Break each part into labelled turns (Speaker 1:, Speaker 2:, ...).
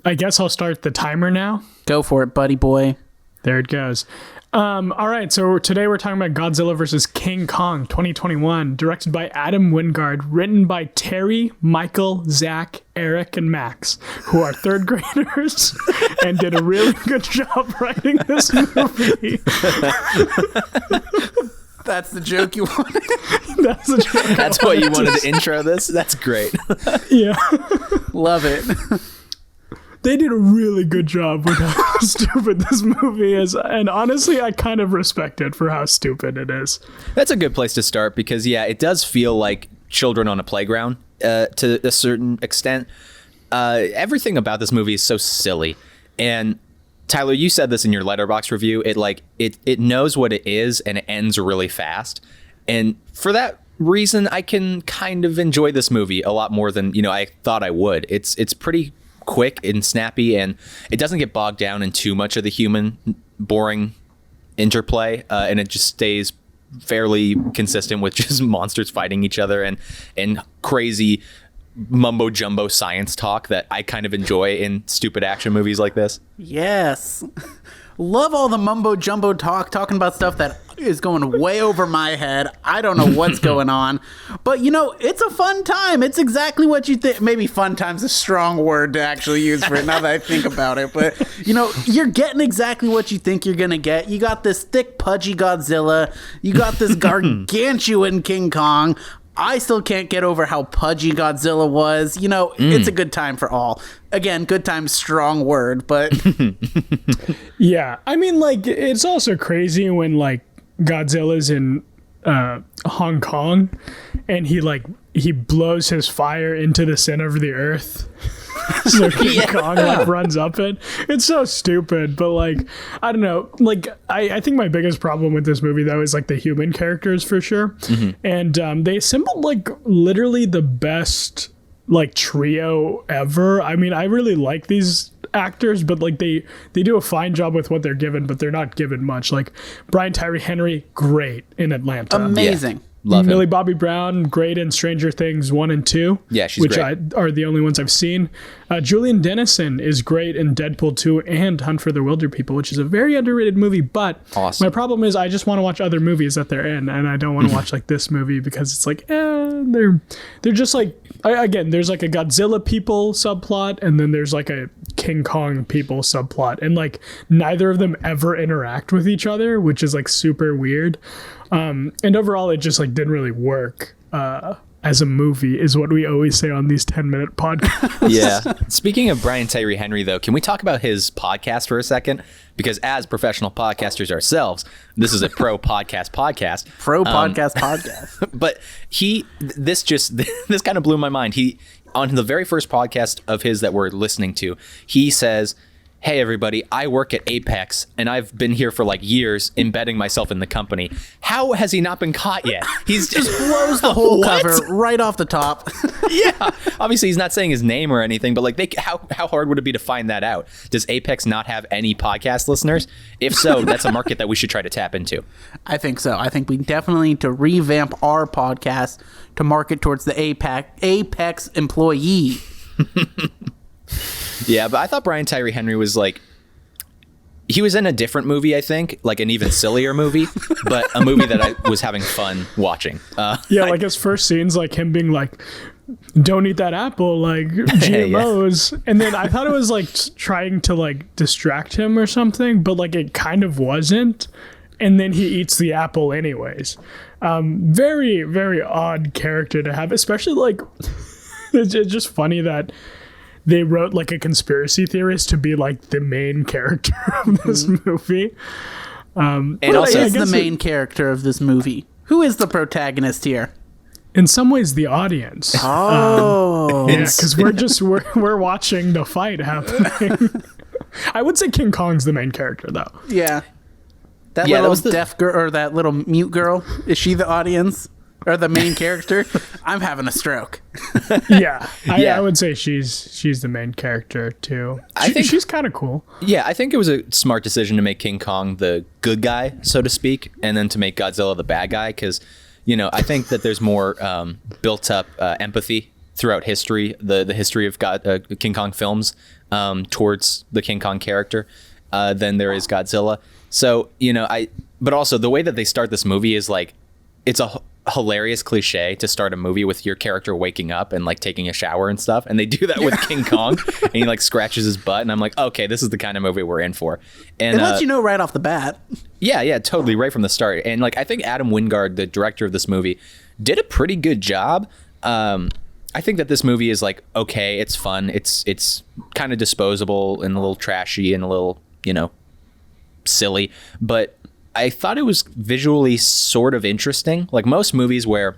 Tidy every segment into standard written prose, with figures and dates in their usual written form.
Speaker 1: I guess I'll start the timer now.
Speaker 2: Go for it, buddy boy.
Speaker 1: There it goes. All right, so today we're talking about Godzilla vs. King Kong 2021, directed by Adam Wingard, written by Terry, Michael, Zach, Eric, and Max, who are third graders and did a really good job writing this movie.
Speaker 2: That's the joke you wanted?
Speaker 1: That's the joke.
Speaker 3: That's what you wanted to intro this? That's great.
Speaker 1: Yeah.
Speaker 2: Love it.
Speaker 1: They did a really good job with how stupid this movie is. And honestly, I kind of respect it for how stupid it is.
Speaker 3: That's a good place to start because, yeah, it does feel like children on a playground to a certain extent. Everything about this movie is so silly. And Tyler, you said this in your Letterboxd review. It knows what it is and it ends really fast. And for that reason, I can kind of enjoy this movie a lot more than, I thought I would. It's pretty quick and snappy, and it doesn't get bogged down in too much of the human boring interplay, and it just stays fairly consistent with just monsters fighting each other and crazy mumbo jumbo science talk that I kind of enjoy in stupid action movies like this.
Speaker 2: Yes. Love all the mumbo jumbo talking about stuff that is going way over my head. I don't know what's going on. But, it's a fun time. It's exactly what you think. Maybe fun time's a strong word to actually use for it now that I think about it. But, you're getting exactly what you think you're going to get. You got this thick, pudgy Godzilla. You got this gargantuan King Kong. I still can't get over how pudgy Godzilla was. It's a good time for all. Again, good time, strong word, but...
Speaker 1: Yeah, I mean, it's also crazy when, Godzilla's in Hong Kong and he blows his fire into the center of the earth. So King Kong runs up it. It's so stupid, but I don't know. I think my biggest problem with this movie though is the human characters for sure. Mm-hmm. And they assembled literally the best trio ever. I mean, I really like these actors, but they do a fine job with what they're given, but they're not given much. Brian Tyree Henry, great in Atlanta.
Speaker 2: Amazing.
Speaker 3: Yeah. Love
Speaker 1: Millie
Speaker 3: him.
Speaker 1: Bobby Brown, great in Stranger Things 1 and 2.
Speaker 3: Yeah, she's
Speaker 1: which
Speaker 3: great.
Speaker 1: are the only ones I've seen. Julian Dennison is great in Deadpool 2 and Hunt for the Wilder People, which is a very underrated movie. But
Speaker 3: awesome.
Speaker 1: My problem is I just want to watch other movies that they're in, and I don't want to watch this movie because it's they're just again, there's a Godzilla people subplot, and then there's a King Kong people subplot, and neither of them ever interact with each other, which is super weird. And overall, it just didn't really work as a movie, is what we always say on these 10-minute podcasts.
Speaker 3: Yeah. Speaking of Brian Tyree Henry, though, can we talk about his podcast for a second? Because as professional podcasters ourselves, this is a pro podcast.
Speaker 2: Pro podcast.
Speaker 3: But this kind of blew my mind. He, on the very first podcast of his that we're listening to, he says, "Hey everybody, I work at Apex and I've been here for years embedding myself in the company." How has he not been caught yet? He's just
Speaker 2: blows the whole cover right off the top.
Speaker 3: Yeah. Obviously he's not saying his name or anything, but how hard would it be to find that out? Does Apex not have any podcast listeners? If so, that's a market that we should try to tap into.
Speaker 2: I think so. I think we definitely need to revamp our podcast to market towards the Apex employee.
Speaker 3: Yeah, but I thought Brian Tyree Henry was he was in a different movie, I think, an even sillier movie, but a movie that I was having fun watching.
Speaker 1: His first scenes, him being don't eat that apple, GMOs. Yeah. And then I thought it was trying to distract him or something, but it kind of wasn't. And then he eats the apple anyways. Very, very odd character to have, especially it's just funny that they wrote a conspiracy theorist to be the main character of this movie.
Speaker 2: And also, is the main character of this movie? Who is the protagonist here?
Speaker 1: In some ways, the audience.
Speaker 2: Oh,
Speaker 1: yeah, because we're watching the fight happening. I would say King Kong's the main character, though.
Speaker 2: Yeah, that little deaf girl or that little mute girl, is she the audience? Or the main character? I'm having a stroke.
Speaker 1: Yeah, I would say she's the main character too. I think she's kind of cool.
Speaker 3: Yeah, I think it was a smart decision to make King Kong the good guy, so to speak, and then to make Godzilla the bad guy, because I think that there's more built up empathy throughout history, the history of King Kong films towards the King Kong character than there is Godzilla. So, but also the way that they start this movie is like, it's a hilarious cliche to start a movie with your character waking up and like taking a shower and stuff. And they do that with King Kong and he like scratches his butt. And I'm like, okay, this is the kind of movie we're in for. And
Speaker 2: it lets you know right off the bat.
Speaker 3: Yeah, totally. Right from the start. And like, I think Adam Wingard, the director of this movie, did a pretty good job. I think that this movie is like, okay, it's fun. It's kind of disposable and a little trashy and a little, silly, but I thought it was visually sort of interesting. Like most movies where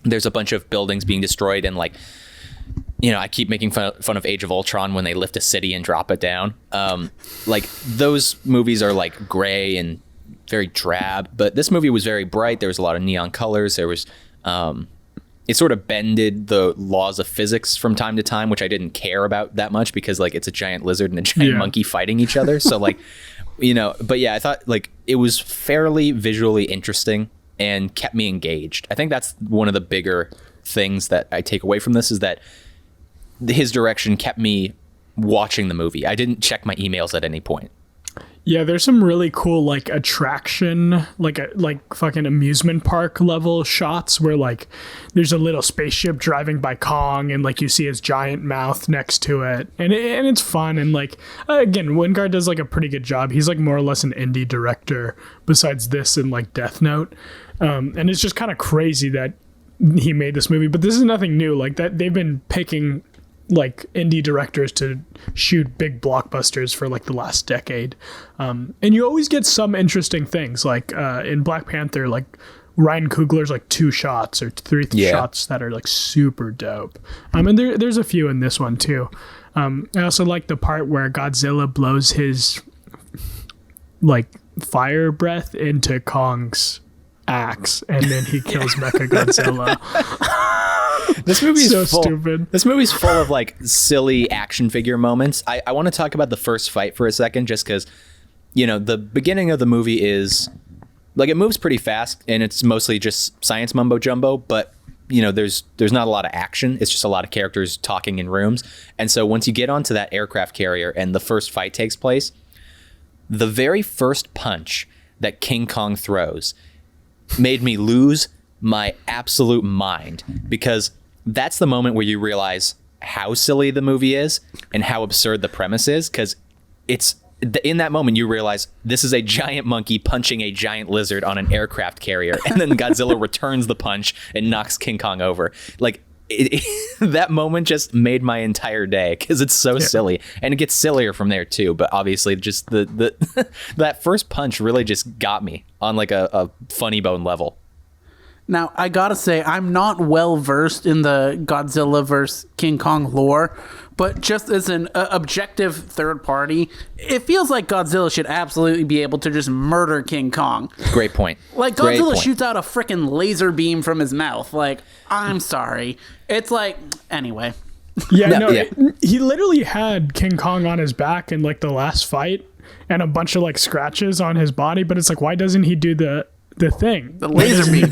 Speaker 3: there's a bunch of buildings being destroyed and like, I keep making fun of Age of Ultron when they lift a city and drop it down. Like those movies are like gray and very drab, but this movie was very bright. There was a lot of neon colors. There was, it sort of bended the laws of physics from time to time, which I didn't care about that much because like it's a giant lizard and a giant monkey fighting each other. So like, but yeah, I thought like it was fairly visually interesting and kept me engaged. I think that's one of the bigger things that I take away from this is that his direction kept me watching the movie. I didn't check my emails at any point.
Speaker 1: Yeah, there's some really cool like attraction, like fucking amusement park level shots where like there's a little spaceship driving by Kong and like you see his giant mouth next to it, and it's fun. And like again, Wingard does like a pretty good job. He's like more or less an indie director besides this and like Death Note, and it's just kind of crazy that he made this movie. But this is nothing new. Like that they've been picking like indie directors to shoot big blockbusters for like the last decade, and you always get some interesting things like in Black Panther, like Ryan Coogler's like 2 shots or 3 shots that are like super dope, and there's a few in this one too. I also like the part where Godzilla blows his like fire breath into Kong's axe and then he kills Mechagodzilla.
Speaker 3: This movie's
Speaker 1: so
Speaker 3: full,
Speaker 1: stupid.
Speaker 3: This movie's full of like silly action figure moments. I want to talk about the first fight for a second, just because, the beginning of the movie is like it moves pretty fast and it's mostly just science mumbo jumbo, but there's not a lot of action. It's just a lot of characters talking in rooms. And so once you get onto that aircraft carrier and the first fight takes place, the very first punch that King Kong throws made me lose my absolute mind, because that's the moment where you realize how silly the movie is and how absurd the premise is, because it's in that moment you realize this is a giant monkey punching a giant lizard on an aircraft carrier, and then Godzilla returns the punch and knocks King Kong over. Like that moment just made my entire day because it's so silly, and it gets sillier from there too. But obviously, just the that first punch really just got me on like a funny bone level.
Speaker 2: Now, I gotta say, I'm not well versed in the Godzilla vs. King Kong lore, but just as an objective third party, it feels like Godzilla should absolutely be able to just murder King Kong.
Speaker 3: Great point.
Speaker 2: Like, Godzilla shoots out a freaking laser beam from his mouth. Like, I'm sorry. It's like, anyway.
Speaker 1: Yeah, he literally had King Kong on his back in like the last fight and a bunch of like scratches on his body, but it's like, why doesn't he do the thing,
Speaker 2: the laser beam,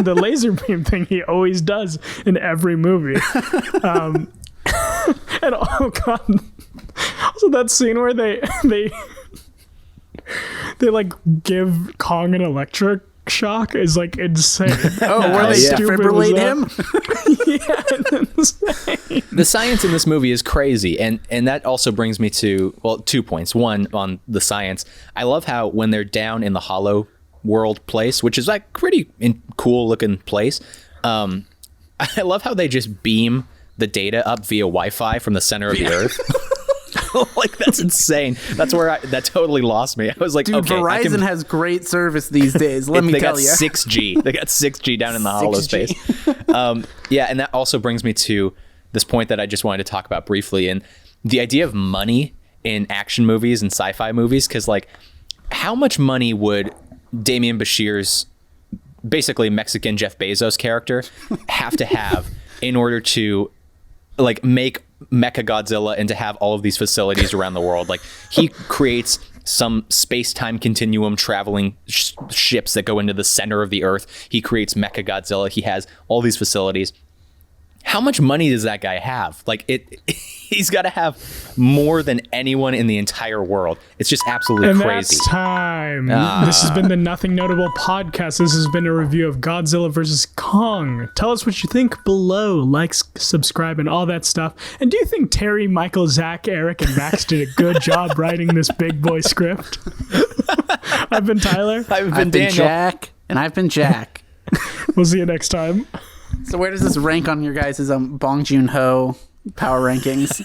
Speaker 1: the laser beam thing he always does in every movie? And oh god, also that scene where they like give Kong an electric shock is like insane.
Speaker 2: Oh, where they defibrillate him?
Speaker 1: Yeah, insane.
Speaker 3: The science in this movie is crazy, and that also brings me to 2 points. One, on the science, I love how when they're down in the hollow world place, which is like pretty cool looking place, I love how they just beam the data up via Wi-Fi from the center of the earth. Like, that's insane. That's where that totally lost me. I was like,
Speaker 2: dude,
Speaker 3: okay,
Speaker 2: Verizon has great service these days. Let me tell you.
Speaker 3: They got 6G. They got 6G down in the hollow space. Yeah, and that also brings me to this point that I just wanted to talk about briefly, and the idea of money in action movies and sci-fi movies, because like, how much money would Damian Bashir's basically Mexican Jeff Bezos character have to have in order to like make Mechagodzilla and to have all of these facilities around the world? Like, he creates some space-time continuum traveling ships that go into the center of the earth. He creates Mechagodzilla. He has all these facilities. how much money does that guy have? Like he's got to have more than anyone in the entire world. It's just absolutely
Speaker 1: and
Speaker 3: crazy.
Speaker 1: That's time. This has been the Nothing Notable podcast. This has been a review of Godzilla vs. Kong. Tell us what you think below. Like, subscribe, and all that stuff. And do you think Terry, Michael, Zach, Eric, and Max did a good job writing this big boy script? I've been Tyler.
Speaker 3: I've
Speaker 2: I've been
Speaker 3: Daniel.
Speaker 2: Jack, and I've been Jack.
Speaker 1: We'll see you next time.
Speaker 2: So where does this rank on your guys' Bong Joon-ho power rankings?